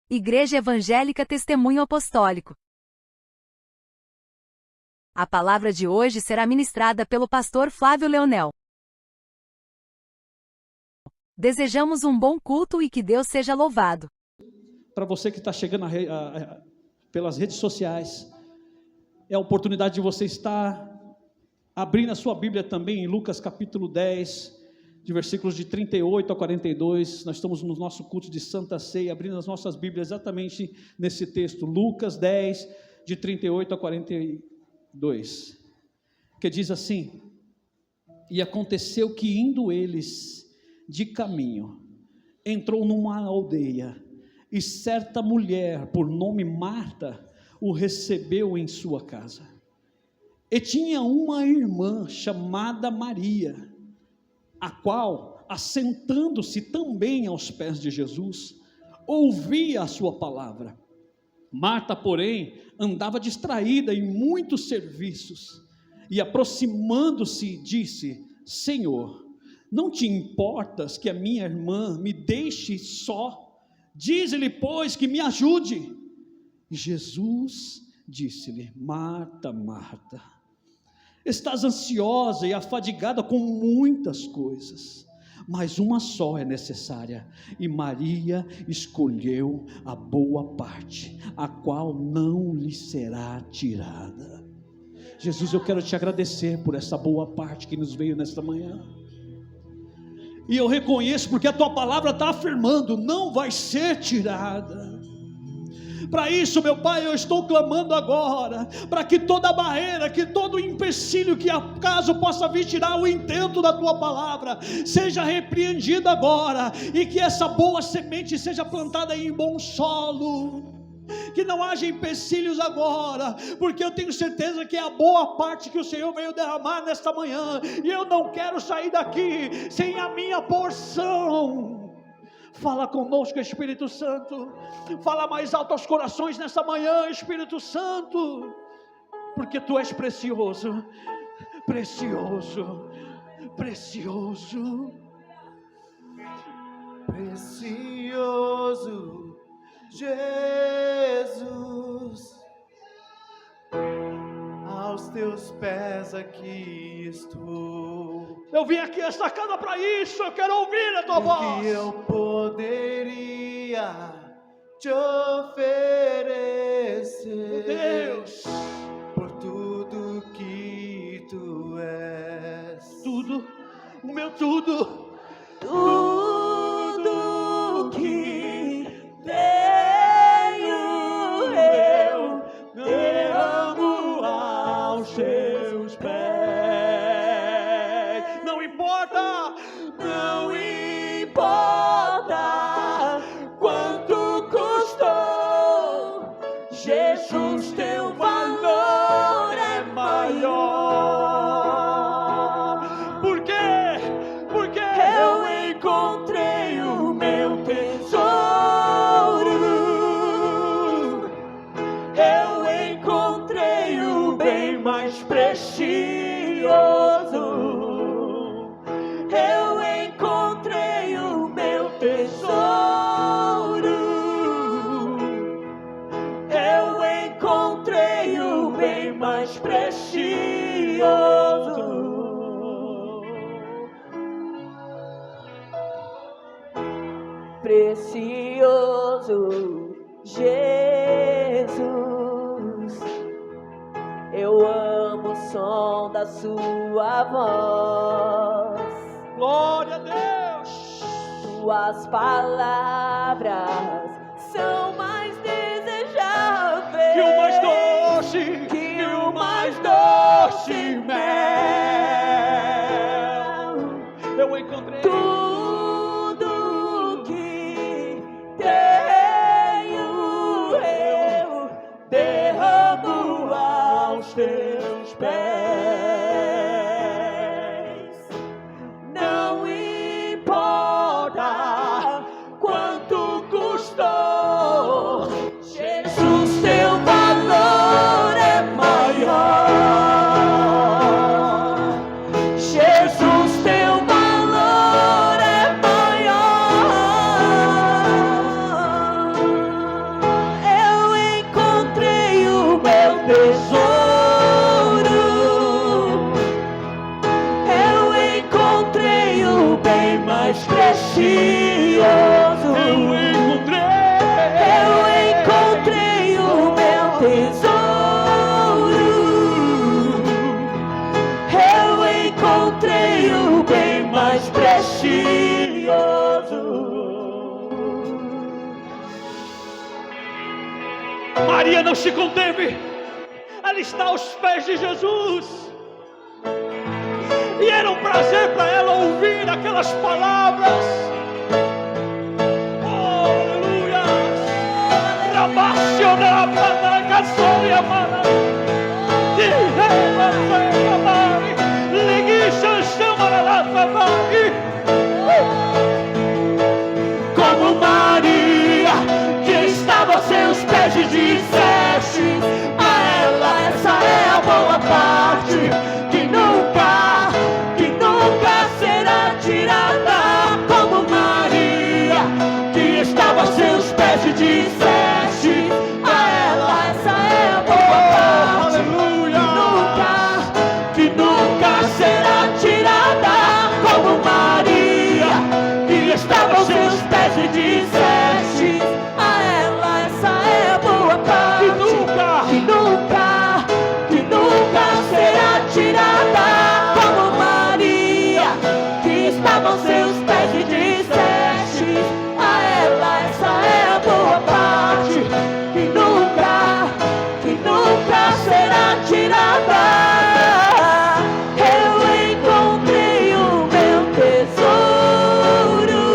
Igreja Evangélica Testemunho Apostólico. A palavra de hoje será ministrada pelo pastor Flávio Leonel. Desejamos um bom culto e que Deus seja louvado. Para você que está chegando pelas redes sociais, é a oportunidade de você estar abrindo a sua Bíblia também em Lucas capítulo 10, de versículos de 38 a 42, nós estamos no nosso culto de Santa Ceia, abrindo as nossas Bíblias exatamente nesse texto, Lucas 10, de 38 a 42, que diz assim: E aconteceu que indo eles de caminho, entrou numa aldeia, e certa mulher, por nome Marta, o recebeu em sua casa, e tinha uma irmã chamada Maria, a qual, assentando-se também aos pés de Jesus, ouvia a sua palavra. Marta, porém, andava distraída em muitos serviços, e aproximando-se, disse: Senhor, não te importas que a minha irmã me deixe só? Dize-lhe, pois, que me ajude. E Jesus disse-lhe: Marta, Marta, estás ansiosa e afadigada com muitas coisas, mas uma só é necessária, e Maria escolheu a boa parte, a qual não lhe será tirada. Jesus, eu quero te agradecer por essa boa parte que nos veio nesta manhã, e eu reconheço porque a tua palavra está afirmando, não vai ser tirada. Para isso, meu Pai, eu estou clamando agora, para que toda barreira, que todo empecilho que acaso possa vir tirar o intento da Tua palavra, seja repreendido agora, e que essa boa semente seja plantada em bom solo, que não haja empecilhos agora, porque eu tenho certeza que é a boa parte que o Senhor veio derramar nesta manhã, e eu não quero sair daqui sem a minha porção. Fala conosco, Espírito Santo, fala mais alto aos corações nessa manhã, Espírito Santo, porque Tu és precioso, precioso, precioso, precioso Jesus, aos Teus pés aqui estou. Eu vim aqui esta casa para isso, eu quero ouvir a Tua voz. Que eu poderia te oferecer, Deus, por tudo que Tu és, tudo, o meu tudo, tudo que tenho eu derramo aos Teus pés. Não importa quanto custou, Jesus, Teu valor é maior. Por quê? Porque eu encontrei o meu tesouro, eu encontrei o bem mais precioso, eu encontrei o meu tesouro, eu encontrei o bem mais precioso. Precioso Jesus, eu amo o som da Sua voz. glória a Deus. Tuas palavras são mais desejáveis Que o mais doce, que o mais doce mel. eu encontrei. Tudo que tenho eu derramo aos Teus pés. Não importa quanto custou, Jesus, Teu valor é maior. Jesus, Teu valor é maior. tesouro. Eu encontrei o bem mais precioso. Maria não se conteve, ela está aos pés de Jesus, e era um prazer para ela ouvir aquelas palavras. Oh, aleluia! Como Maria, que estava aos seus pés, e disseste a ela: essa é a boa parte, que nunca será tirada. Como Maria, que estava aos seus pés, e disseste a ela: essa é a boa parte, que nunca será tirada. Como Maria, que estava aos seus pés, e disseste a ela: essa é a boa parte, que nunca será tirada. Como Maria, que estava aos seus pés, e disseste a ela: essa é a boa parte, que nunca será tirada. Eu encontrei o meu tesouro.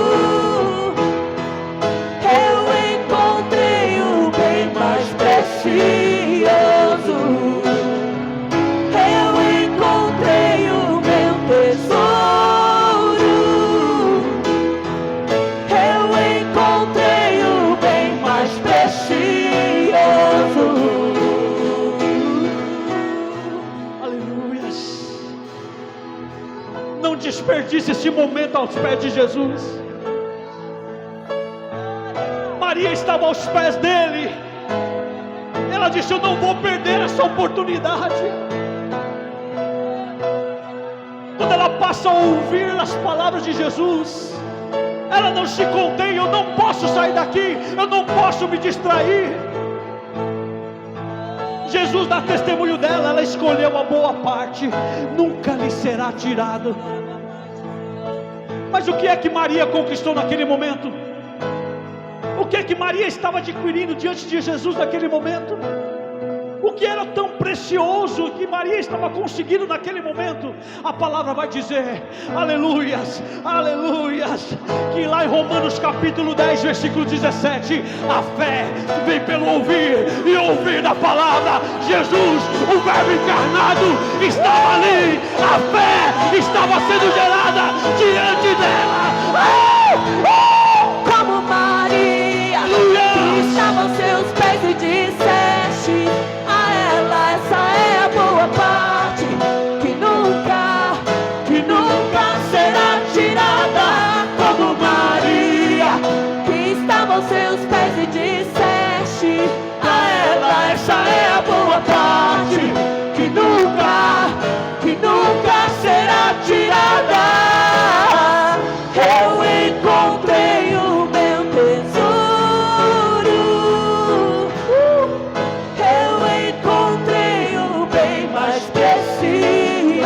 Eu encontrei o bem mais precioso. Eu encontrei o meu tesouro. Eu encontrei o bem mais precioso. Aleluias! Não desperdice esse momento aos pés de Jesus. Maria estava aos pés dele. Ela disse: eu não vou perder essa oportunidade. Quando ela passa a ouvir as palavras de Jesus, ela não se contém. Eu não posso sair daqui, eu não posso me distrair. Jesus dá testemunho dela, ela escolheu a boa parte, nunca lhe será tirado. Mas o que é que Maria conquistou naquele momento? O que é que Maria estava adquirindo diante de Jesus naquele momento? O que era tão precioso que Maria estava conseguindo naquele momento? A palavra vai dizer, aleluias, aleluias, que lá em Romanos capítulo 10, versículo 17, a fé vem pelo ouvir, e ouvir da palavra. Jesus, o verbo encarnado, estava ali, a fé estava sendo gerada diante dela. Como Maria, que estava aos seus pés, e disseste a ela: essa é a boa parte, que nunca será tirada. Como Maria, que estava aos seus pés, e disseste a ela: essa é a boa parte, que nunca será tirada. Eu encontrei o meu tesouro. Eu encontrei o bem mais precioso.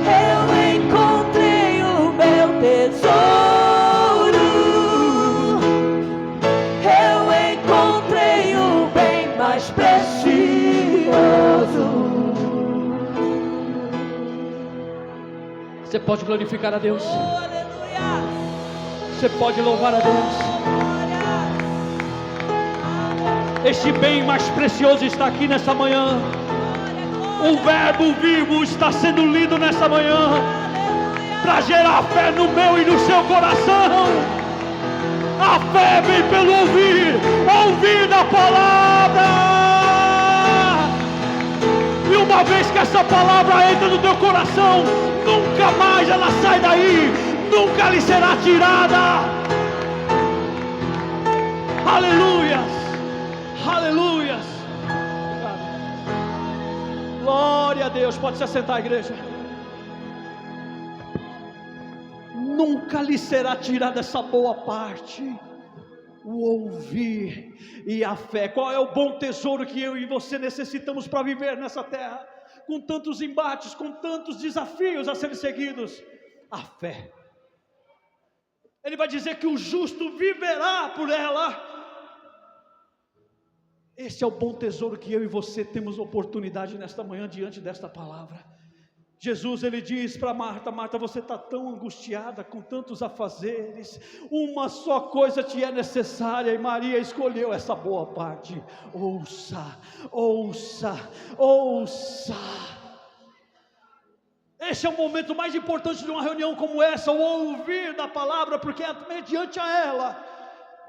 Eu encontrei o meu tesouro. Eu encontrei o bem mais precioso. Você pode glorificar a Deus, Oh, aleluia! você pode louvar a Deus. Este bem mais precioso está aqui nessa manhã. O verbo vivo está sendo lido nessa manhã, para gerar fé no meu e no seu coração. A fé vem pelo ouvir da palavra. E uma vez que essa palavra entra no teu coração, nunca mais ela sai daí, nunca lhe será tirada. Aleluias, aleluias. Glória a Deus. Pode se assentar, igreja. Nunca lhe será tirada essa boa parte. o ouvir e a fé. Qual é o bom tesouro que eu e você necessitamos para viver nessa terra? Com tantos embates, com tantos desafios a serem seguidos. A fé. Ele vai dizer que o justo viverá por ela. Esse é o bom tesouro que eu e você temos oportunidade nesta manhã diante desta palavra. Jesus, ele diz para Marta: Marta, você está tão angustiada com tantos afazeres, uma só coisa te é necessária, e Maria escolheu essa boa parte. Ouça, ouça, ouça. Esse é o momento mais importante de uma reunião como essa, o ouvir da palavra, porque é mediante a ela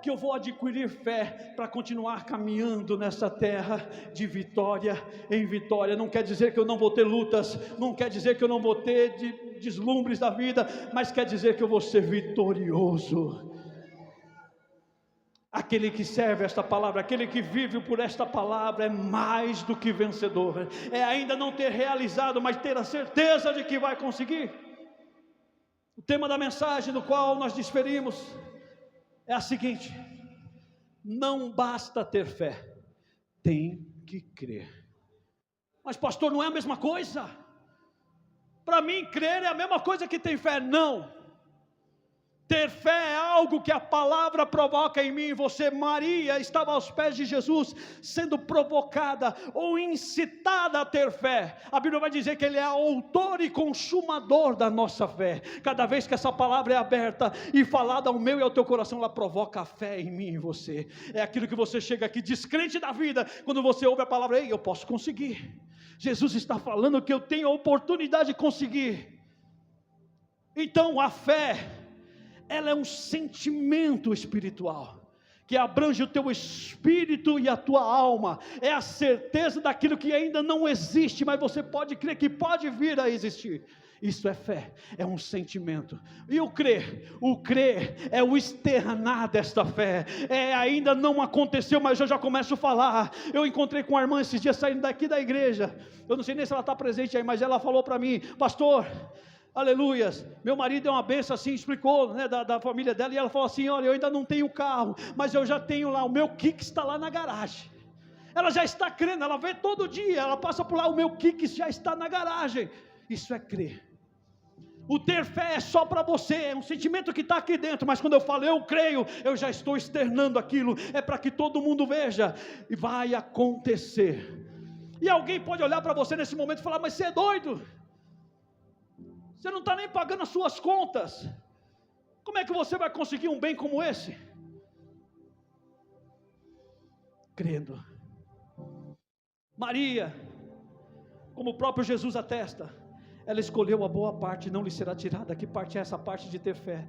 que eu vou adquirir fé para continuar caminhando nessa terra de vitória em vitória. Não quer dizer que eu não vou ter lutas, não quer dizer que eu não vou ter deslumbres da vida, mas quer dizer que eu vou ser vitorioso. Aquele que serve esta palavra, aquele que vive por esta palavra é mais do que vencedor. É ainda não ter realizado, mas ter a certeza de que vai conseguir. O tema da mensagem do qual nós desferimos é a seguinte: não basta ter fé, tem que crer. Mas pastor, não é a mesma coisa? Para mim crer é a mesma coisa que ter fé. Não. Ter fé é algo que a palavra provoca em mim e você. Maria estava aos pés de Jesus, sendo provocada ou incitada a ter fé. A Bíblia vai dizer que Ele é autor e consumador da nossa fé. Cada vez que essa palavra é aberta e falada ao meu e ao teu coração, ela provoca a fé em mim e em você. É aquilo que você chega aqui descrente da vida, quando você ouve a palavra: ei, eu posso conseguir. Jesus está falando que eu tenho a oportunidade de conseguir. Então a fé, ela é um sentimento espiritual, que abrange o teu espírito e a tua alma. É a certeza daquilo que ainda não existe, mas você pode crer que pode vir a existir. Isso é fé, é um sentimento. E o crer é o externar desta fé. Ainda não aconteceu, mas eu já começo a falar. Eu encontrei com a irmã esses dias saindo daqui da igreja. Eu não sei nem se ela está presente aí, mas ela falou para mim: pastor, aleluias, meu marido é uma benção, assim, explicou, né, da família dela, e ela falou assim: olha, eu ainda não tenho carro, mas eu já tenho lá, o meu Kicks está lá na garagem. Ela já está crendo, ela vê todo dia, ela passa por lá, o meu Kicks já está na garagem. Isso é crer. O ter fé é só para você, é um sentimento que está aqui dentro, mas quando eu falo eu creio, eu já estou externando aquilo, é para que todo mundo veja, e vai acontecer. E alguém pode olhar para você nesse momento e falar: mas você é doido? Você não está nem pagando as suas contas. Como é que você vai conseguir um bem como esse? Crendo. Maria, como o próprio Jesus atesta, ela escolheu a boa parte, não lhe será tirada. Que parte é essa parte de ter fé?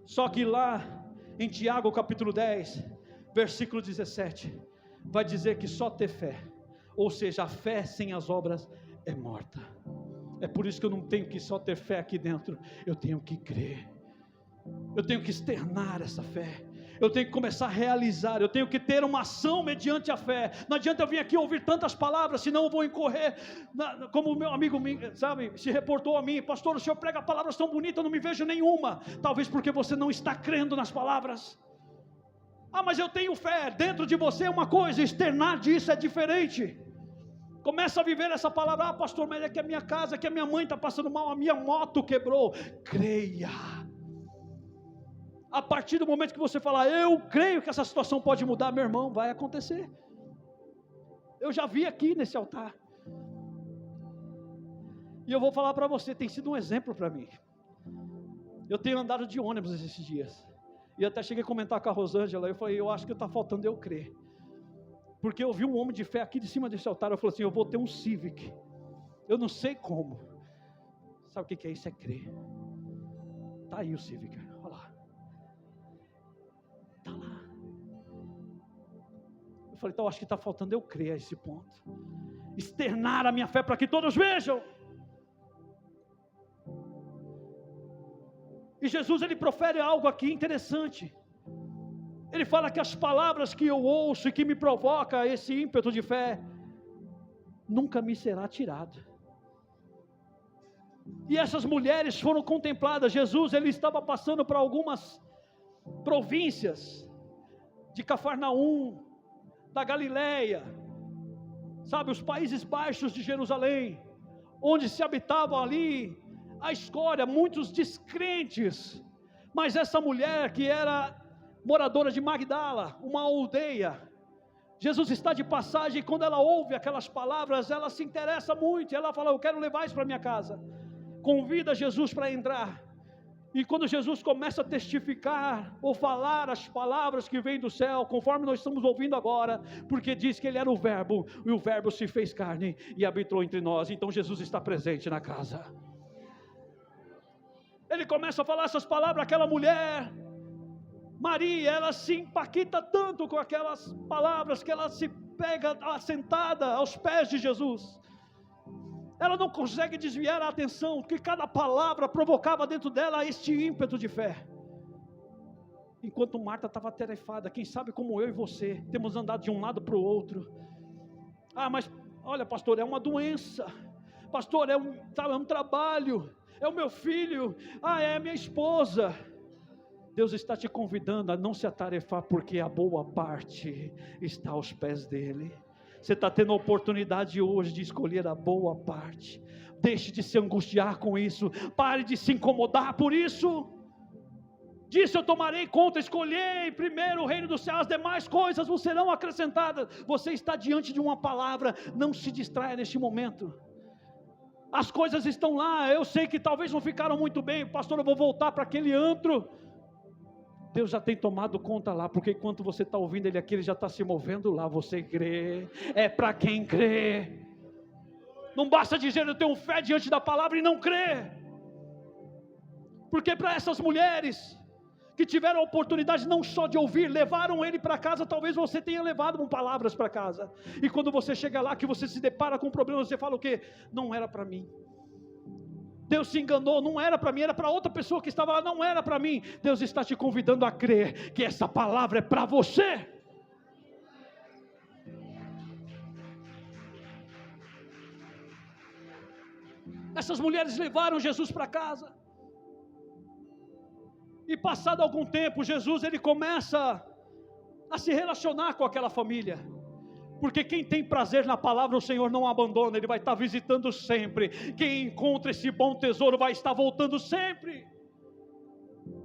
Só que lá em Tiago capítulo 10, versículo 17, vai dizer que só ter fé, ou seja, a fé sem as obras é morta. É por isso que eu não tenho que só ter fé aqui dentro, eu tenho que crer, eu tenho que externar essa fé, eu tenho que começar a realizar, eu tenho que ter uma ação mediante a fé. Não adianta eu vir aqui ouvir tantas palavras, senão eu vou incorrer, como o meu amigo, sabe, se reportou a mim: pastor, o senhor prega palavras tão bonitas, eu não me vejo nenhuma. Talvez porque você não está crendo nas palavras. Ah, mas eu tenho fé. Dentro de você é uma coisa, externar disso é diferente. Começa a viver essa palavra: ah, pastor, mas é que a minha casa, que a minha mãe está passando mal, a minha moto quebrou. Creia. A partir do momento que você falar: eu creio que essa situação pode mudar, meu irmão, vai acontecer. Eu já vi aqui nesse altar. E eu vou falar para você, tem sido um exemplo para mim. Eu tenho andado de ônibus esses dias. E até cheguei a comentar com a Rosângela, eu falei: eu acho que está faltando eu crer. Porque eu vi um homem de fé aqui de cima desse altar, eu falei assim: eu vou ter um Civic. Eu não sei como. Sabe o que é isso? É crer. Está aí o Civic, olha lá. Está lá. Eu falei: então acho que está faltando eu crer a esse ponto. Externar a minha fé para que todos vejam. E Jesus, ele profere algo aqui interessante. Ele fala que as palavras que eu ouço e que me provoca esse ímpeto de fé, nunca me será tirado. E essas mulheres foram contempladas. Jesus, ele estava passando por algumas províncias, de Cafarnaum, da Galileia, sabe, os Países Baixos de Jerusalém, onde se habitavam ali a escória, muitos descrentes. Mas essa mulher que era moradora de Magdala, uma aldeia, Jesus está de passagem, e quando ela ouve aquelas palavras, ela se interessa muito, ela fala: eu quero levar isso para minha casa. Convida Jesus para entrar. E quando Jesus começa a testificar, ou falar as palavras que vêm do céu, conforme nós estamos ouvindo agora, porque diz que Ele era o Verbo, e o Verbo se fez carne e habitou entre nós, então Jesus está presente na casa. Ele começa a falar essas palavras, aquela mulher, Maria, ela se impacta tanto com aquelas palavras, que ela se pega assentada aos pés de Jesus. Ela não consegue desviar a atenção, porque cada palavra provocava dentro dela este ímpeto de fé. Enquanto Marta estava atarefada, quem sabe como eu e você, temos andado de um lado para o outro. Mas olha, pastor, é uma doença. Pastor, é um trabalho. É o meu filho. É a minha esposa. Deus está te convidando a não se atarefar, porque a boa parte está aos pés dele. Você está tendo a oportunidade hoje de escolher a boa parte. Deixe de se angustiar com isso. Pare de se incomodar por isso. Disse: eu tomarei conta, escolhei primeiro o reino do céu, as demais coisas vos serão acrescentadas. Você está diante de uma palavra, não se distraia neste momento. As coisas estão lá, eu sei que talvez não ficaram muito bem. Pastor, eu vou voltar para aquele antro. Deus já tem tomado conta lá, porque enquanto você está ouvindo Ele aqui, Ele já está se movendo lá. Você crê, é para quem crê. Não basta dizer: eu tenho fé diante da palavra, e não crê. Porque para essas mulheres que tiveram a oportunidade não só de ouvir, levaram Ele para casa, talvez você tenha levado palavras para casa, e quando você chega lá, que você se depara com um problema, você fala o quê? Não era para mim. Deus se enganou, não era para mim, era para outra pessoa que estava lá, não era para mim. Deus está te convidando a crer que essa palavra é para você. Essas mulheres levaram Jesus para casa, e passado algum tempo, Jesus ele começa a se relacionar com aquela família. Porque quem tem prazer na palavra, o Senhor não abandona, Ele vai estar visitando sempre. Quem encontra esse bom tesouro vai estar voltando sempre.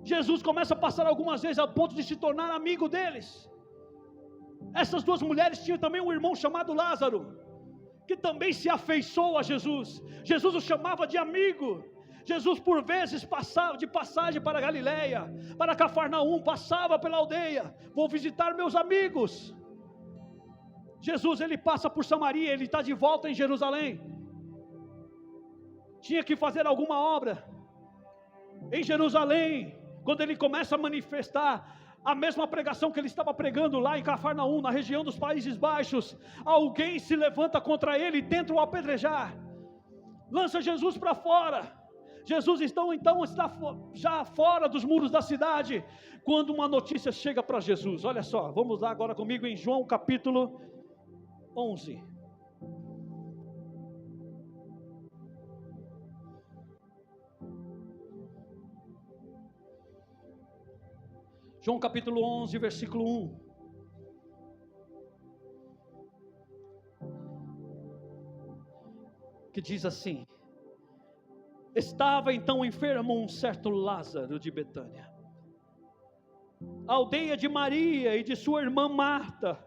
Jesus começa a passar algumas vezes ao ponto de se tornar amigo deles. Essas duas mulheres tinham também um irmão chamado Lázaro, que também se afeiçoou a Jesus. Jesus o chamava de amigo. Jesus por vezes passava de passagem para Galileia, para Cafarnaum, passava pela aldeia. Vou visitar meus amigos. Jesus ele passa por Samaria, ele está de volta em Jerusalém. Tinha que fazer alguma obra em Jerusalém. Quando ele começa a manifestar a mesma pregação que ele estava pregando lá em Cafarnaum, na região dos Países Baixos, alguém se levanta contra ele e tenta o apedrejar. Lança Jesus para fora. Jesus então está já fora dos muros da cidade, quando uma notícia chega para Jesus. Olha só, vamos lá agora comigo em João capítulo 11. João capítulo 11, versículo 1. Que diz assim: estava então enfermo um certo Lázaro de Betânia, a aldeia de Maria e de sua irmã Marta.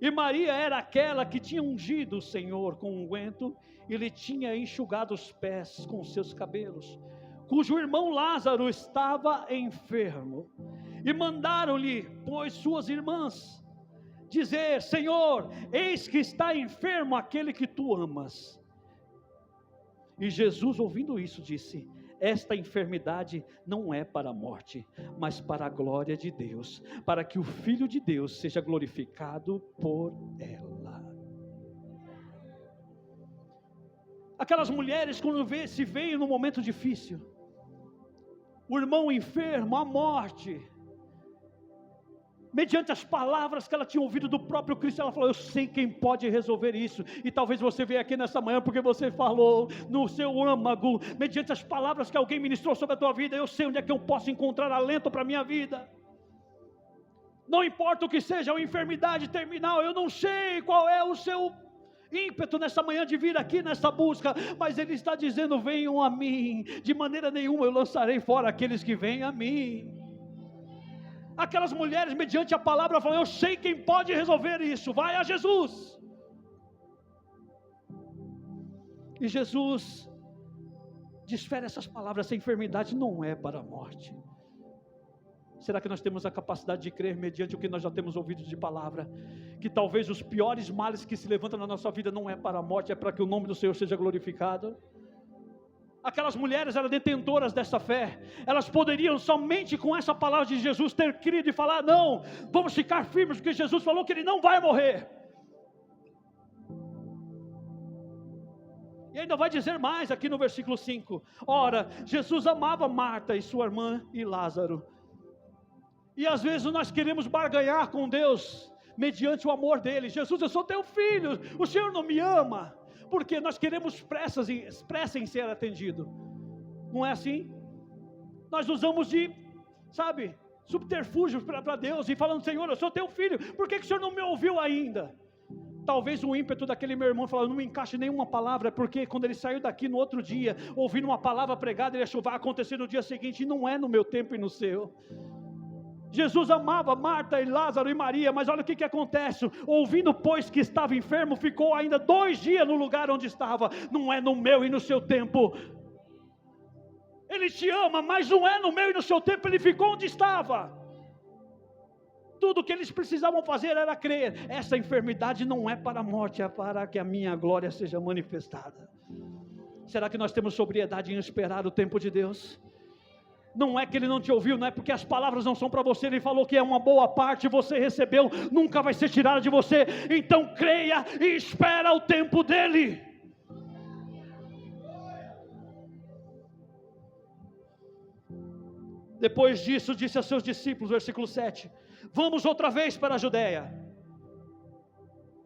E Maria era aquela que tinha ungido o Senhor com unguento e lhe tinha enxugado os pés com seus cabelos, cujo irmão Lázaro estava enfermo. E mandaram-lhe, pois, suas irmãs dizer: Senhor, eis que está enfermo aquele que tu amas. E Jesus, ouvindo isso, disse: esta enfermidade não é para a morte, mas para a glória de Deus, para que o Filho de Deus seja glorificado por ela. Aquelas mulheres, quando se veem num momento difícil, o irmão enfermo, a morte, mediante as palavras que ela tinha ouvido do próprio Cristo, ela falou: eu sei quem pode resolver isso. E talvez você veja aqui nessa manhã porque você falou no seu âmago, mediante as palavras que alguém ministrou sobre a tua vida: eu sei onde é que eu posso encontrar alento para a minha vida. Não importa o que seja, uma enfermidade terminal, eu não sei qual é o seu ímpeto nessa manhã de vir aqui nessa busca, mas Ele está dizendo: venham a mim, de maneira nenhuma eu lançarei fora aqueles que vêm a mim. Aquelas mulheres, mediante a palavra, falam: eu sei quem pode resolver isso, vai a Jesus. E Jesus desfere essas palavras: essa enfermidade não é para a morte. Será que nós temos a capacidade de crer, mediante o que nós já temos ouvido de palavra, que talvez os piores males que se levantam na nossa vida não é para a morte, é para que o nome do Senhor seja glorificado? Aquelas mulheres eram detentoras dessa fé, elas poderiam somente com essa palavra de Jesus ter crido e falar: não, vamos ficar firmes, porque Jesus falou que Ele não vai morrer. E ainda vai dizer mais aqui no versículo 5, ora, Jesus amava Marta e sua irmã e Lázaro. E às vezes nós queremos barganhar com Deus, mediante o amor dEle: Jesus, eu sou teu filho, o Senhor não me ama, porque nós queremos pressa em ser atendido. Não é assim? Nós usamos de, subterfúgios para Deus, e falando: Senhor, eu sou teu filho, por que o Senhor não me ouviu ainda? Talvez o ímpeto daquele meu irmão falando: não me encaixe nenhuma palavra, porque quando ele saiu daqui no outro dia, ouvindo uma palavra pregada, ele achou: vai acontecer no dia seguinte, e não é no meu tempo e no seu. Jesus amava Marta e Lázaro e Maria, mas olha o que acontece: ouvindo pois que estava enfermo, ficou ainda 2 dias no lugar onde estava. Não é no meu e no seu tempo. Ele te ama, mas não é no meu e no seu tempo. Ele ficou onde estava. Tudo que eles precisavam fazer era crer: essa enfermidade não é para a morte, é para que a minha glória seja manifestada. Será que nós temos sobriedade em esperar o tempo de Deus? Não é que Ele não te ouviu, não é porque as palavras não são para você. Ele falou que é uma boa parte, você recebeu, nunca vai ser tirada de você. Então creia e espera o tempo dEle. Depois disso, disse a seus discípulos, versículo 7, vamos outra vez para a Judeia.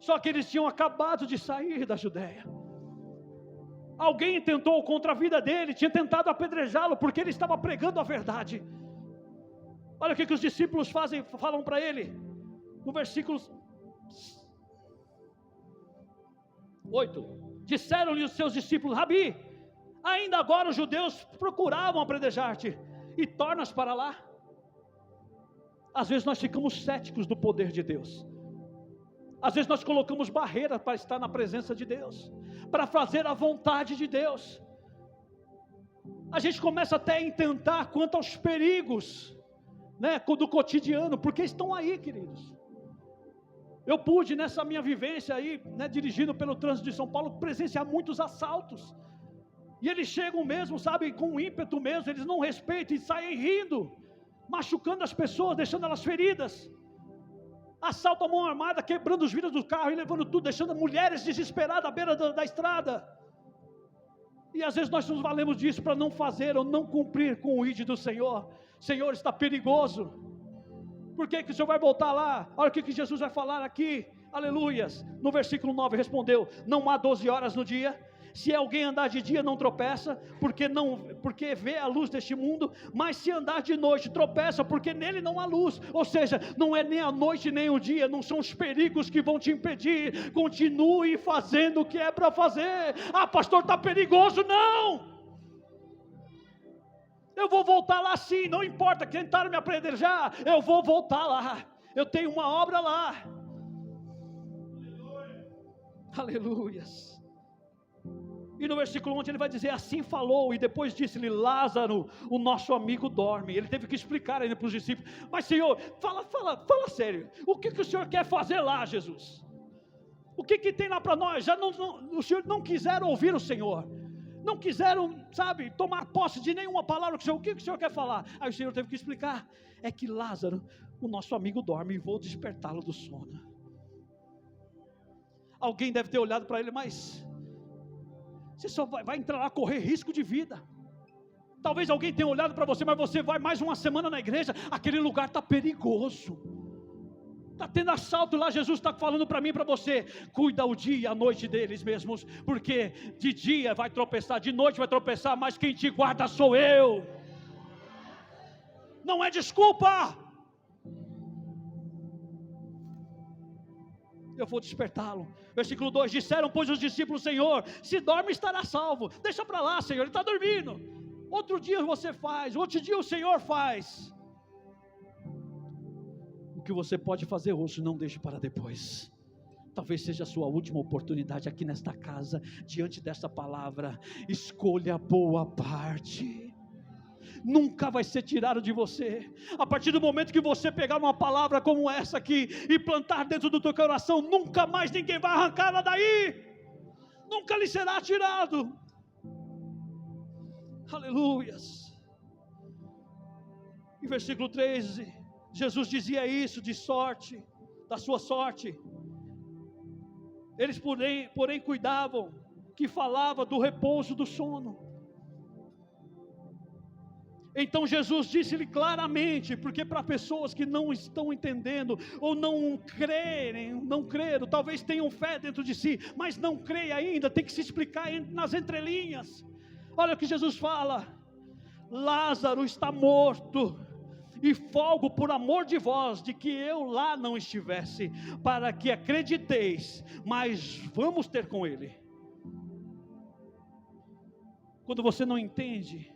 Só que eles tinham acabado de sair da Judeia. Alguém tentou contra a vida dele, tinha tentado apedrejá-lo, porque ele estava pregando a verdade. Olha o que os discípulos falam para ele, no versículo 8, disseram-lhe os seus discípulos: Rabi, ainda agora os judeus procuravam apedrejar-te, e tornas para lá? Às vezes nós ficamos céticos do poder de Deus. Às vezes nós colocamos barreiras para estar na presença de Deus, para fazer a vontade de Deus. A gente começa até a intentar quanto aos perigos, do cotidiano, porque estão aí, queridos. Eu pude, nessa minha vivência aí, dirigindo pelo trânsito de São Paulo, presenciar muitos assaltos. E eles chegam mesmo, com ímpeto mesmo, eles não respeitam e saem rindo, machucando as pessoas, deixando elas feridas. Assalto à mão armada, quebrando os vidros do carro e levando tudo, deixando mulheres desesperadas à beira da estrada. E às vezes nós nos valemos disso para não fazer ou não cumprir com o ID do Senhor. Senhor, está perigoso. Por que o Senhor vai voltar lá? Olha o que Jesus vai falar aqui, aleluias. No versículo 9 respondeu: não há 12 horas no dia? Se alguém andar de dia não tropeça, porque vê a luz deste mundo, mas se andar de noite tropeça, porque nele não há luz. Ou seja, não é nem a noite nem o dia, não são os perigos que vão te impedir. Continue fazendo o que é para fazer. Ah, pastor, está perigoso. Não! Eu vou voltar lá sim, não importa, tentaram me apedrejar, eu vou voltar lá. Eu tenho uma obra lá. Aleluias. E no versículo 11 ele vai dizer: assim falou, e depois disse-lhe: Lázaro, o nosso amigo dorme. Ele teve que explicar ainda para os discípulos: mas Senhor, fala sério, o que o Senhor quer fazer lá, Jesus? O que tem lá para nós? Os senhores não quiseram ouvir o Senhor, não quiseram, tomar posse de nenhuma palavra do Senhor. O que o Senhor quer falar? Aí o Senhor teve que explicar: é que Lázaro, o nosso amigo dorme, e vou despertá-lo do sono. Alguém deve ter olhado para ele: mas você só vai entrar lá, correr risco de vida. Talvez alguém tenha olhado para você: mas você vai mais uma semana na igreja, aquele lugar está perigoso, está tendo assalto lá. Jesus está falando para mim e para você: cuida o dia e a noite deles mesmos, porque de dia vai tropeçar, de noite vai tropeçar, mas quem te guarda sou eu. Não é desculpa. eu vou despertá-lo. Versículo 2, disseram pois os discípulos, Senhor, se dorme estará salvo. Deixa para lá, Senhor, ele está dormindo. Outro dia você faz, outro dia o Senhor faz. O que você pode fazer hoje, não deixe para depois. Talvez seja a sua última oportunidade aqui nesta casa, diante desta palavra. Escolha a boa parte. Nunca vai ser tirado de você. A partir do momento que você pegar uma palavra como essa aqui e plantar dentro do teu coração, nunca mais ninguém vai arrancá-la daí. Nunca lhe será tirado. Aleluias. Em versículo 13, Jesus dizia isso de sorte, da sua sorte. Eles porém cuidavam, que falava do repouso do sono. Então Jesus disse-lhe claramente, porque para pessoas que não estão entendendo, ou não creram, talvez tenham fé dentro de si, mas não creem ainda, tem que se explicar nas entrelinhas. Olha o que Jesus fala: Lázaro está morto, e folgo por amor de vós, de que eu lá não estivesse, para que acrediteis, mas vamos ter com ele. Quando você não entende,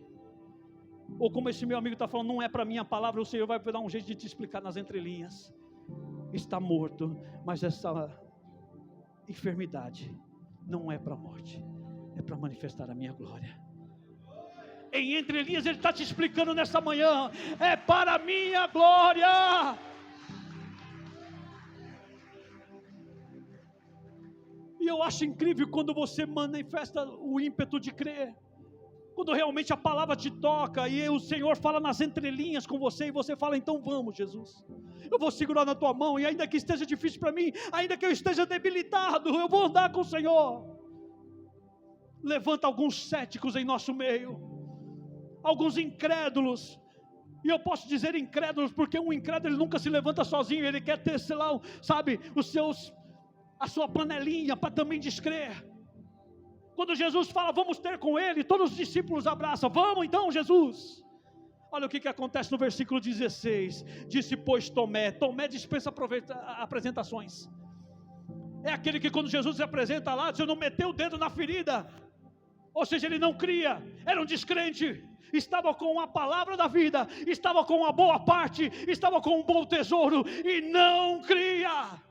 ou como esse meu amigo está falando, não é para mim a palavra, o Senhor vai dar um jeito de te explicar nas entrelinhas. Está morto, mas essa enfermidade não é para a morte, é para manifestar a minha glória. Em entrelinhas ele está te explicando nessa manhã, é para a minha glória. E eu acho incrível quando você manifesta o ímpeto de crer. Quando realmente a palavra te toca e o Senhor fala nas entrelinhas com você, e você fala, então vamos, Jesus, eu vou segurar na tua mão, e ainda que esteja difícil para mim, ainda que eu esteja debilitado, eu vou andar com o Senhor. Levanta alguns céticos em nosso meio, alguns incrédulos, e eu posso dizer incrédulos, porque um incrédulo ele nunca se levanta sozinho, ele quer ter, sei lá, sabe, a sua panelinha para também descrer. Quando Jesus fala, vamos ter com ele, todos os discípulos abraçam, vamos então Jesus. Olha o que acontece no versículo 16, disse pois Tomé dispensa apresentações, é aquele que quando Jesus se apresenta lá, você não meteu o dedo na ferida, ou seja, ele não cria, era um descrente, estava com a palavra da vida, estava com a boa parte, estava com um bom tesouro, e não cria.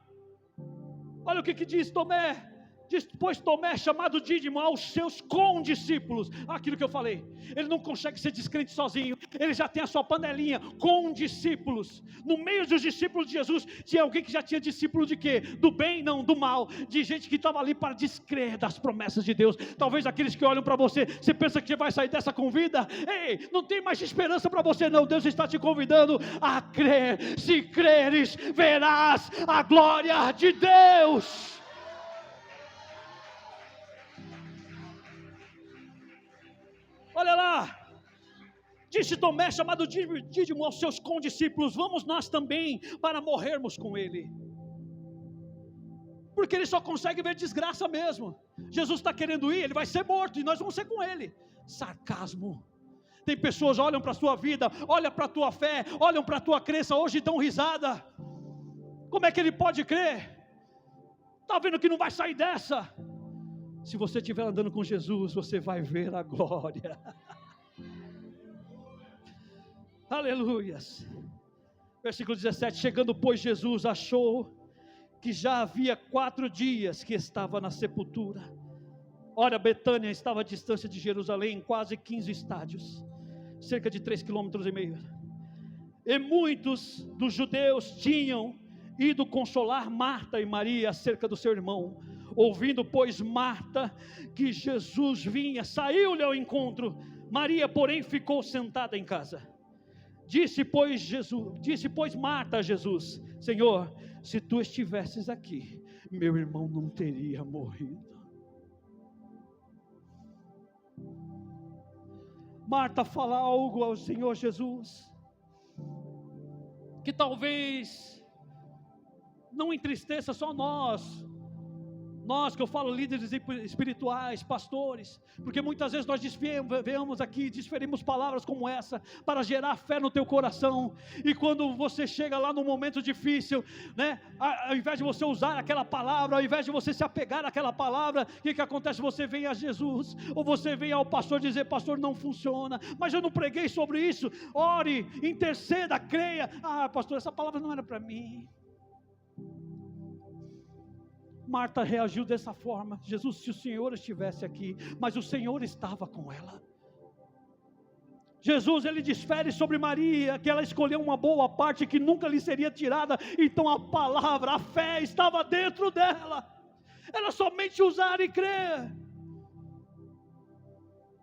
Olha o que diz Tomé, diz, pois Tomé, chamado Dídimo, aos seus condiscípulos, aquilo que eu falei, ele não consegue ser descrente sozinho, ele já tem a sua panelinha, condiscípulos, no meio dos discípulos de Jesus, tinha alguém que já tinha discípulo de quê? Do bem, não, do mal, de gente que estava ali para descrer das promessas de Deus, talvez aqueles que olham para você, você pensa que você vai sair dessa com vida, ei, não tem mais esperança para você não, Deus está te convidando a crer, se creres, verás a glória de Deus. Olha lá, disse Tomé, chamado Dídimo, aos seus condiscípulos, vamos nós também para morrermos com ele, porque ele só consegue ver desgraça mesmo. Jesus está querendo ir, ele vai ser morto e nós vamos ser com ele. Sarcasmo. Tem pessoas que olham para a sua vida, olham para a tua fé, olham para a tua crença, hoje dão risada. Como é que ele pode crer? Está vendo que não vai sair dessa? Se você estiver andando com Jesus, você vai ver a glória. Aleluias. Versículo 17, chegando pois Jesus, achou que já havia 4 dias que estava na sepultura. Ora, Betânia estava à distância de Jerusalém, quase 15 estádios, cerca de 3,5 km. E muitos dos judeus tinham ido consolar Marta e Maria acerca do seu irmão. Ouvindo, pois, Marta que Jesus vinha, saiu-lhe ao encontro. Maria, porém, ficou sentada em casa. Disse, pois, Marta a Jesus, Senhor, se tu estivesses aqui, meu irmão não teria morrido. Marta fala algo ao Senhor Jesus, que talvez não entristeça só nós, Nós, que eu falo, líderes espirituais, pastores, porque muitas vezes nós desviamos aqui, desferimos palavras como essa, para gerar fé no teu coração, e quando você chega lá no momento difícil, né, ao invés de você usar aquela palavra, ao invés de você se apegar àquela palavra, o que acontece? Você vem a Jesus, ou você vem ao pastor dizer: pastor, não funciona, mas eu não preguei sobre isso. Ore, interceda, creia. Pastor, essa palavra não era para mim. Marta reagiu dessa forma. Jesus, se o Senhor estivesse aqui, mas o Senhor estava com ela. Jesus, ele desfere sobre Maria, que ela escolheu uma boa parte que nunca lhe seria tirada. Então a palavra, a fé estava dentro dela. Era somente usar e crer.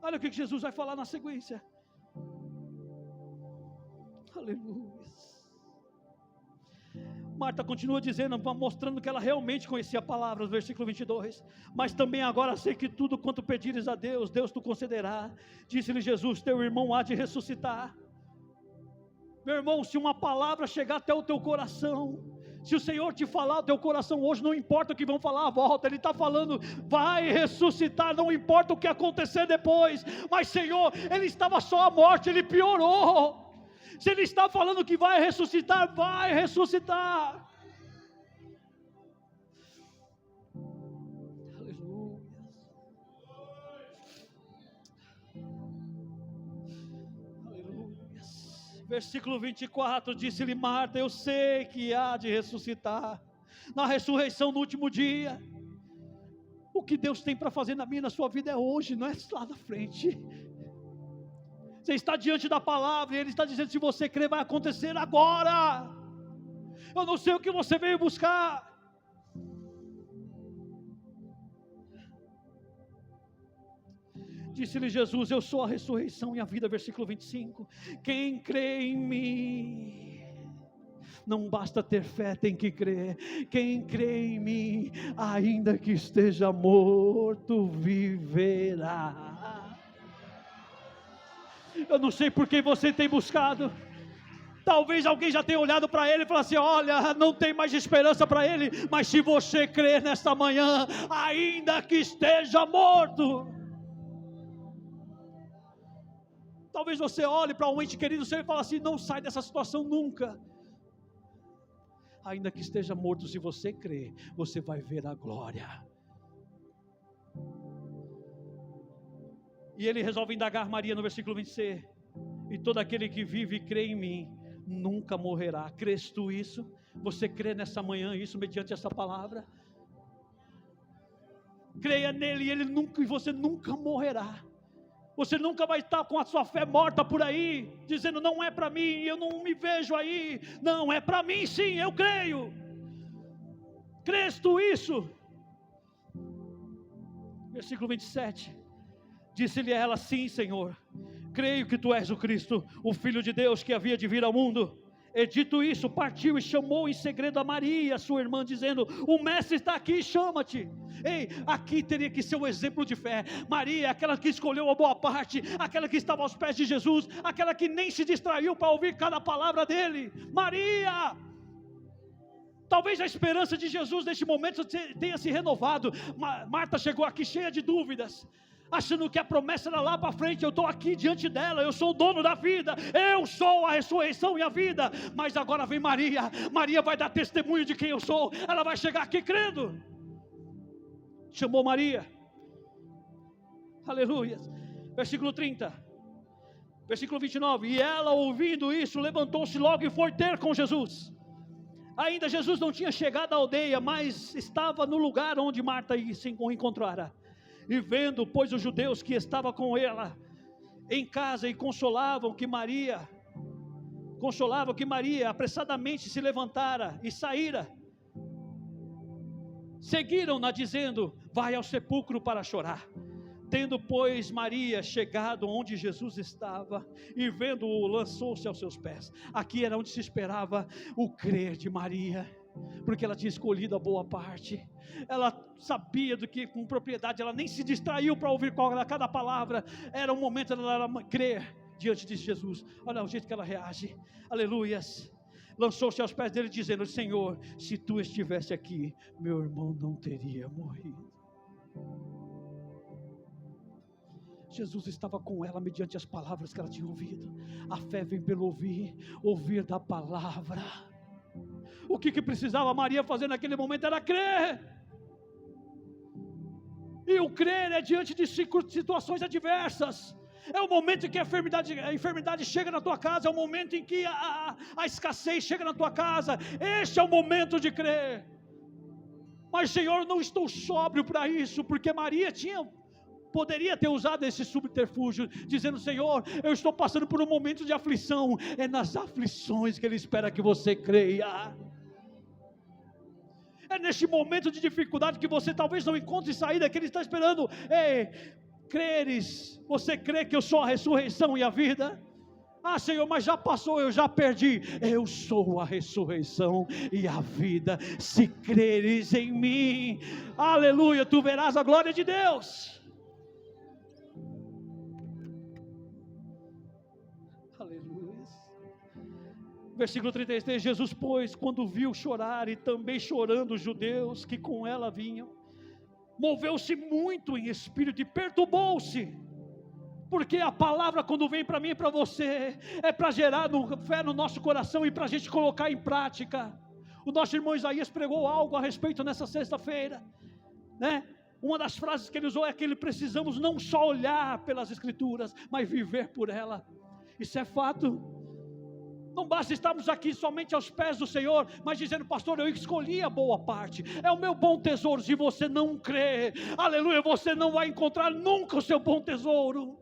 Olha o que Jesus vai falar na sequência. Aleluia. Marta continua dizendo, mostrando que ela realmente conhecia a palavra, versículo 22, mas também agora sei que tudo quanto pedires a Deus, Deus te concederá. Disse-lhe Jesus: teu irmão há de ressuscitar. Meu irmão, se uma palavra chegar até o teu coração, se o Senhor te falar ao teu coração hoje, não importa o que vão falar à volta, Ele está falando, vai ressuscitar, não importa o que acontecer depois. Mas Senhor, Ele estava só à morte, Ele piorou. Se Ele está falando que vai ressuscitar, vai ressuscitar. Aleluia. Aleluia. Versículo 24, disse-lhe Marta: eu sei que há de ressuscitar na ressurreição no último dia. O que Deus tem para fazer na minha e na sua vida é hoje, não é lá na frente. Você está diante da palavra e Ele está dizendo: se você crer, vai acontecer agora. Eu não sei o que você veio buscar. Disse-lhe Jesus: eu sou a ressurreição e a vida. Versículo 25: quem crê em mim, não basta ter fé, tem que crer. Quem crê em mim, ainda que esteja morto, viverá. Eu não sei por que você tem buscado. Talvez alguém já tenha olhado para ele e falado assim: olha, não tem mais esperança para ele. Mas se você crer nesta manhã, ainda que esteja morto. Talvez você olhe para um ente querido seu e fale assim: não sai dessa situação nunca. Ainda que esteja morto, se você crer, você vai ver a glória. E ele resolve indagar Maria no versículo 26. E todo aquele que vive e crê em mim, nunca morrerá. Crês tu isso? Você crê nessa manhã isso, mediante essa palavra? Creia nele e você nunca morrerá. Você nunca vai estar com a sua fé morta por aí, dizendo: não é para mim, eu não me vejo aí. Não, é para mim sim, eu creio. Crês tu isso? Versículo 27. Disse-lhe ela: sim, Senhor, creio que tu és o Cristo, o Filho de Deus que havia de vir ao mundo. E dito isso, partiu e chamou em segredo a Maria, sua irmã, dizendo: o mestre está aqui, chama-te. Ei, aqui teria que ser um exemplo de fé. Maria, aquela que escolheu a boa parte, aquela que estava aos pés de Jesus, aquela que nem se distraiu para ouvir cada palavra dele. Maria! Talvez a esperança de Jesus neste momento tenha se renovado. Marta chegou aqui cheia de dúvidas, achando que a promessa era lá para frente. Eu estou aqui diante dela, eu sou o dono da vida, eu sou a ressurreição e a vida. Mas agora vem Maria. Maria vai dar testemunho de quem eu sou. Ela vai chegar aqui crendo. Chamou Maria. Aleluia. Versículo 30. Versículo 29. E ela, ouvindo isso, levantou-se logo e foi ter com Jesus. Ainda Jesus não tinha chegado à aldeia, mas estava no lugar onde Marta se encontrara. E vendo, pois, os judeus que estavam com ela em casa e consolavam que Maria apressadamente se levantara e saíra, seguiram-na dizendo: vai ao sepulcro para chorar. Tendo, pois, Maria chegado onde Jesus estava e vendo-o, lançou-se aos seus pés. Aqui era onde se esperava o crer de Maria, porque ela tinha escolhido a boa parte. Ela sabia do que com propriedade, ela nem se distraiu para ouvir cada palavra. Era um momento dela crer diante de Jesus. Olha o jeito que ela reage. Aleluias. lançou-se aos pés dele, dizendo: Senhor, se tu estivesse aqui, meu irmão não teria morrido. Jesus estava com ela mediante as palavras que ela tinha ouvido. A fé vem pelo ouvir da palavra. O que precisava Maria fazer naquele momento era crer. E o crer é diante de situações adversas. É o momento em que a enfermidade chega na tua casa. É o momento em que a escassez chega na tua casa. Este é o momento de crer. Mas Senhor, não estou sóbrio para isso, porque Maria poderia ter usado esse subterfúgio, dizendo: Senhor, eu estou passando por um momento de aflição. É nas aflições que Ele espera que você creia. É neste momento de dificuldade que você talvez não encontre saída, que Ele está esperando. Creres, você crê que eu sou a ressurreição e a vida? Ah, Senhor, mas já passou, eu já perdi. Eu sou a ressurreição e a vida. Se creres em mim, aleluia, tu verás a glória de Deus. Versículo 33, Jesus, pois, quando viu chorar e também chorando os judeus que com ela vinham, moveu-se muito em espírito e perturbou-se, porque a palavra, quando vem para mim e para você, é para gerar fé no nosso coração e para a gente colocar em prática. O nosso irmão Isaías pregou algo a respeito nessa sexta-feira, né? Uma das frases que ele usou é que precisamos não só olhar pelas Escrituras, mas viver por ela. Isso é fato. Não basta estarmos aqui somente aos pés do Senhor, mas dizendo: pastor, eu escolhi a boa parte, é o meu bom tesouro. Se você não crê, aleluia, você não vai encontrar nunca o seu bom tesouro.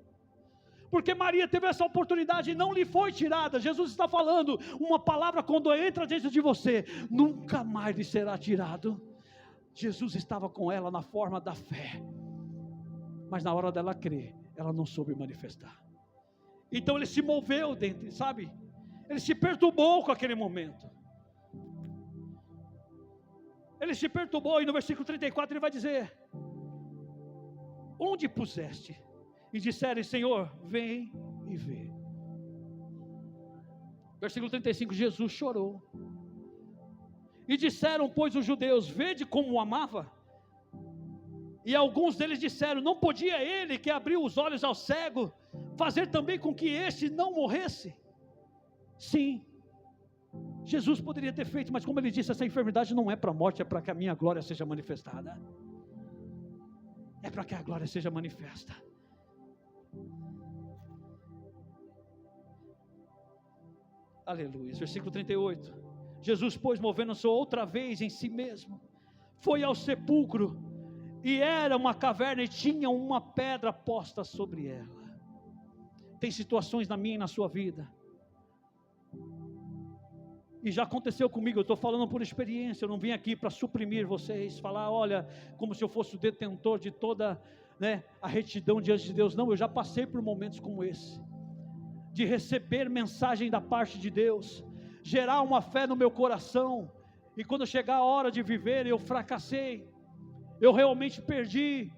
Porque Maria teve essa oportunidade e não lhe foi tirada. Jesus está falando, uma palavra quando entra dentro de você, nunca mais lhe será tirado. Jesus estava com ela na forma da fé, mas na hora dela crer, ela não soube manifestar. Então ele se moveu dentro, sabe? Ele se perturbou com aquele momento. Ele se perturbou, e no versículo 34 ele vai dizer: onde puseste? E disseram: Senhor, vem e vê. Versículo 35, Jesus chorou. E disseram, pois, os judeus: vede como o amava. E alguns deles disseram: não podia ele, que abriu os olhos ao cego, fazer também com que este não morresse? Sim, Jesus poderia ter feito, mas como ele disse, essa enfermidade não é para a morte, é para que a minha glória seja manifestada. É para que a glória seja manifesta. Aleluia. Versículo 38. Jesus, pois, movendo-se outra vez em si mesmo, foi ao sepulcro, e era uma caverna e tinha uma pedra posta sobre ela. Tem situações na minha e na sua vida, e já aconteceu comigo, eu estou falando por experiência, eu não vim aqui para suprimir vocês, falar, olha, como se eu fosse o detentor de toda, a retidão diante de Deus. Não, eu já passei por momentos como esse, de receber mensagem da parte de Deus, gerar uma fé no meu coração, e quando chegar a hora de viver, eu fracassei, eu realmente perdi,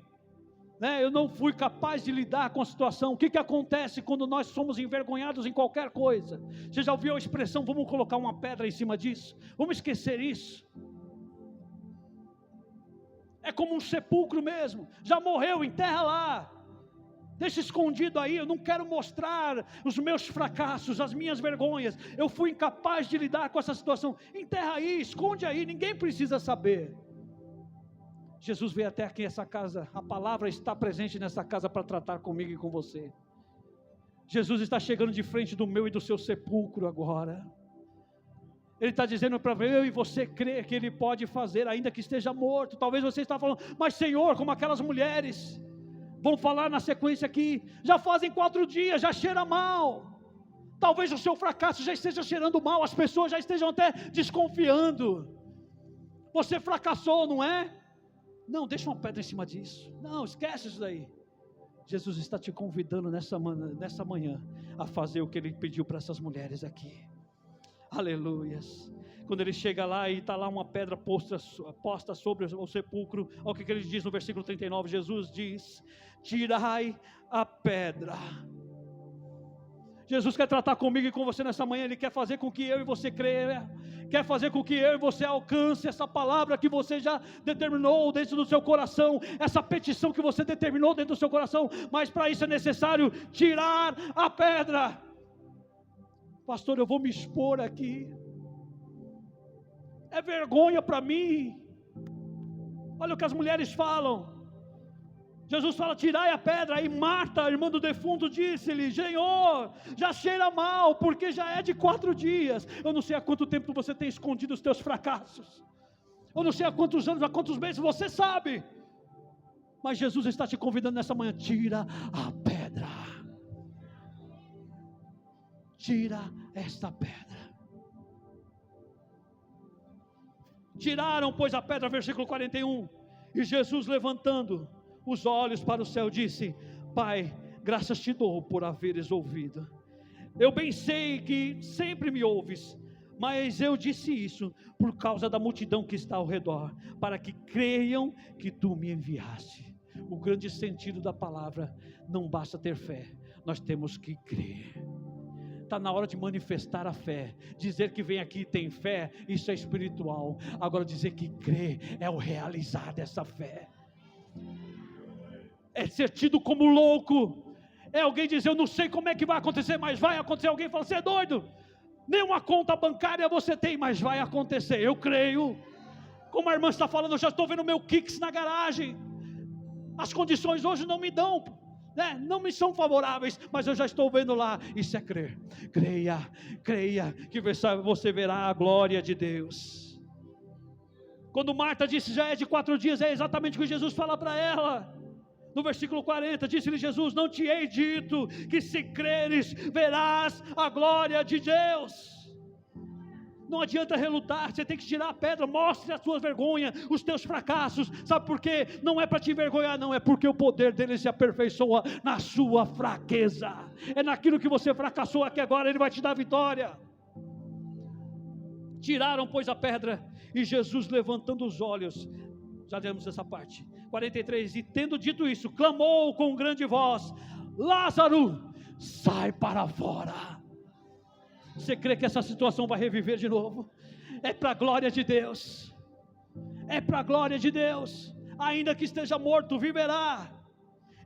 eu não fui capaz de lidar com a situação. O que acontece quando nós somos envergonhados em qualquer coisa? Você já ouviu a expressão, vamos colocar uma pedra em cima disso? Vamos esquecer isso. É como um sepulcro mesmo, já morreu, enterra lá, deixa escondido aí. Eu não quero mostrar os meus fracassos, as minhas vergonhas, eu fui incapaz de lidar com essa situação, enterra aí, esconde aí, ninguém precisa saber. Jesus veio até aqui, essa casa, a palavra está presente nessa casa para tratar comigo e com você. Jesus está chegando de frente do meu e do seu sepulcro agora. Ele está dizendo para eu e você crer que Ele pode fazer, ainda que esteja morto. Talvez você está falando, mas Senhor, como aquelas mulheres, vão falar na sequência aqui, já fazem 4 dias, já cheira mal. Talvez o seu fracasso já esteja cheirando mal, as pessoas já estejam até desconfiando. Você fracassou, não é? Não, deixa uma pedra em cima disso. Não, esquece isso daí. Jesus está te convidando nessa manhã a fazer o que Ele pediu para essas mulheres aqui. Aleluias. Quando Ele chega lá e está lá uma pedra posta sobre o sepulcro, olha o que Ele diz no versículo 39. Jesus diz: tirai a pedra. Jesus quer tratar comigo e com você nessa manhã. Ele quer fazer com que eu e você creia, quer fazer com que eu e você alcance essa palavra que você já determinou dentro do seu coração, essa petição que você determinou dentro do seu coração. Mas para isso é necessário tirar a pedra. Pastor, eu vou me expor aqui, é vergonha para mim. Olha o que as mulheres falam. Jesus fala, tirai a pedra. Aí Marta, a irmã do defunto, disse-lhe, Senhor, já cheira mal, porque já é de 4 dias. Eu não sei há quanto tempo você tem escondido os teus fracassos, eu não sei há quantos anos, há quantos meses, você sabe. Mas Jesus está te convidando nessa manhã, tira a pedra. Tira esta pedra. Tiraram, pois, a pedra, versículo 41. E Jesus, levantando os olhos para o céu, disse, Pai, graças te dou por haveres ouvido. Eu bem sei que sempre me ouves, mas eu disse isso por causa da multidão que está ao redor, para que creiam que tu me enviaste. O grande sentido da palavra, não basta ter fé, nós temos que crer. Está na hora de manifestar a fé. Dizer que vem aqui e tem fé, isso é espiritual. Agora dizer que crê é o realizar dessa fé. É ser tido como louco. É alguém dizer, eu não sei como é que vai acontecer, mas vai acontecer. Alguém fala, você é doido? Nenhuma conta bancária você tem, mas vai acontecer. Eu creio. Como a irmã está falando, eu já estou vendo meu Kicks na garagem. As condições hoje não me dão, não me são favoráveis, mas eu já estou vendo lá. Isso é crer. Creia que você verá a glória de Deus. Quando Marta disse já é de 4 dias, é exatamente o que Jesus fala para ela. No versículo 40, disse-lhe Jesus, não te hei dito que se creres verás a glória de Deus. Não adianta relutar, você tem que tirar a pedra, mostre as suas vergonhas, os teus fracassos. Sabe por quê? Não é para te envergonhar, não, é porque o poder dele se aperfeiçoa na sua fraqueza. É naquilo que você fracassou que agora ele vai te dar vitória. Tiraram, pois, a pedra, e Jesus, levantando os olhos, já lemos essa parte, 43, e tendo dito isso, clamou com grande voz, Lázaro, sai para fora. Você crê que essa situação vai reviver de novo? É para a glória de Deus. É para a glória de Deus. Ainda que esteja morto, viverá.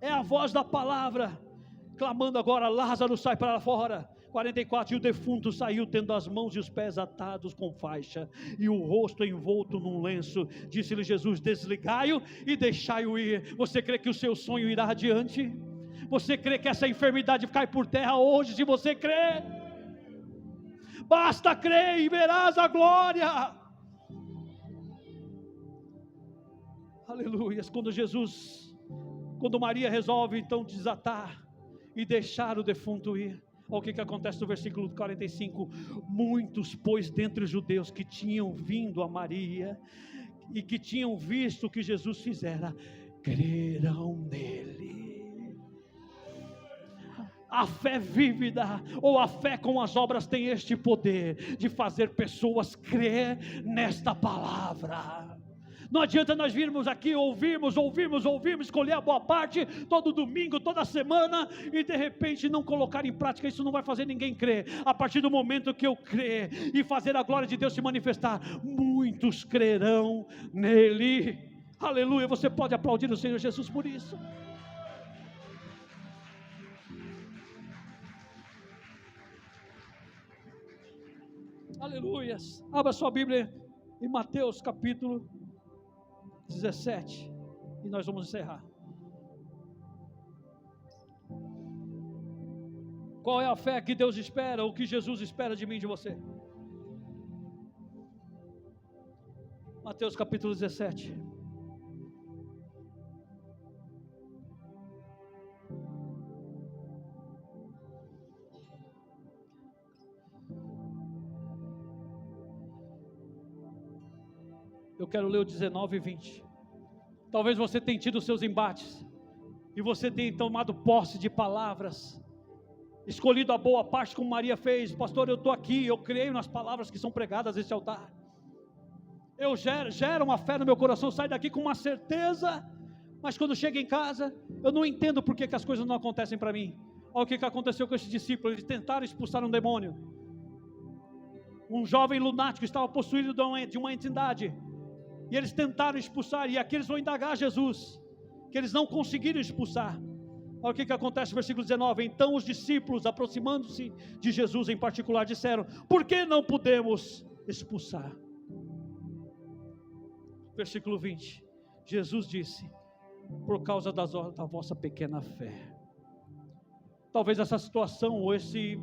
É a voz da palavra, clamando agora, Lázaro, sai para fora. 44, e o defunto saiu, tendo as mãos e os pés atados com faixa, e o rosto envolto num lenço. Disse-lhe Jesus, desligai-o e deixai-o ir. Você crê que o seu sonho irá adiante? Você crê que essa enfermidade cai por terra hoje? Se você crê, basta crer e verás a glória. Aleluias. Quando Maria resolve então desatar e deixar o defunto ir, olha o que acontece no versículo 45, muitos, pois, dentre os judeus que tinham vindo a Maria, e que tinham visto o que Jesus fizera, creram nele. A fé vívida, ou a fé com as obras, tem este poder de fazer pessoas crer nesta palavra. Não adianta nós virmos aqui, ouvirmos, escolher a boa parte, todo domingo, toda semana, e de repente não colocar em prática. Isso não vai fazer ninguém crer. A partir do momento que eu crer e fazer a glória de Deus se manifestar, muitos crerão nele. Aleluia. Você pode aplaudir o Senhor Jesus por isso? Aleluias. Abra sua Bíblia em Mateus capítulo 17 e nós vamos encerrar. Qual é a fé que Deus espera, o que Jesus espera de mim e de você? Mateus capítulo 17. Eu quero ler o 19 e 20. Talvez você tenha tido seus embates, e você tenha tomado posse de palavras, escolhido a boa parte como Maria fez. Pastor, eu estou aqui, eu creio nas palavras que são pregadas nesse altar. Eu gero uma fé no meu coração, saio daqui com uma certeza, mas quando chego em casa, eu não entendo por que as coisas não acontecem para mim. Olha o que aconteceu com esses discípulos. Eles tentaram expulsar um demônio. Um jovem lunático estava possuído de uma entidade. E eles tentaram expulsar. E aqui eles vão indagar Jesus, que eles não conseguiram expulsar. Olha o que acontece no versículo 19. Então os discípulos, aproximando-se de Jesus em particular, disseram: por que não podemos expulsar? Versículo 20. Jesus disse: por causa da vossa pequena fé. Talvez essa situação, ou esse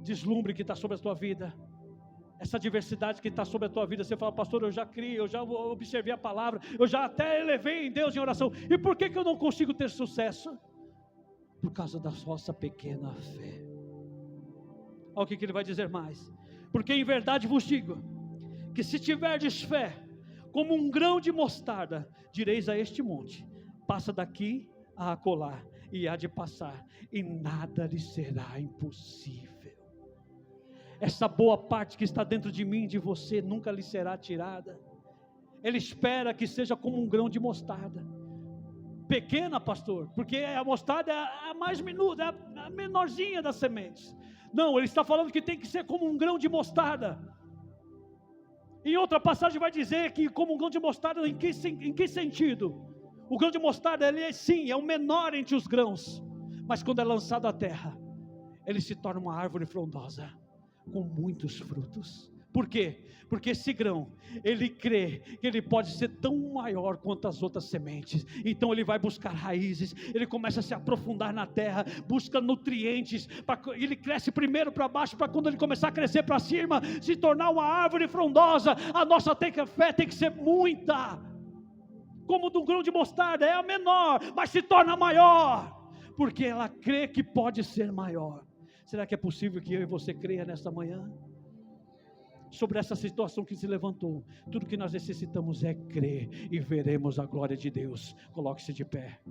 deslumbre que está sobre a tua vida, essa diversidade que está sobre a tua vida, você fala: pastor, eu já criei, eu já observei a palavra, eu já até elevei em Deus em oração, e por que eu não consigo ter sucesso? Por causa da vossa pequena fé. Olha o que ele vai dizer mais: porque em verdade vos digo, que se tiverdes fé, como um grão de mostarda, direis a este monte: passa daqui a acolá, e há de passar, e nada lhe será impossível. Essa boa parte que está dentro de mim e de você nunca lhe será tirada. Ele espera que seja como um grão de mostarda. Pequena, pastor, porque a mostarda é a mais minuta, é a menorzinha das sementes. Não, ele está falando que tem que ser como um grão de mostarda. Em outra passagem vai dizer que como um grão de mostarda, em que sentido? O grão de mostarda, ele é sim, é o menor entre os grãos, mas quando é lançado à terra, ele se torna uma árvore frondosa, com muitos frutos. Por quê? Porque esse grão, ele crê que ele pode ser tão maior quanto as outras sementes. Então ele vai buscar raízes, ele começa a se aprofundar na terra, busca nutrientes, ele cresce primeiro para baixo, para quando ele começar a crescer para cima, se tornar uma árvore frondosa. A nossa fé tem que ser muita, como de um grão de mostarda, é a menor, mas se torna maior, porque ela crê que pode ser maior. Será que é possível que eu e você creia nesta manhã? Sobre essa situação que se levantou, tudo que nós necessitamos é crer, e veremos a glória de Deus. Coloque-se de pé.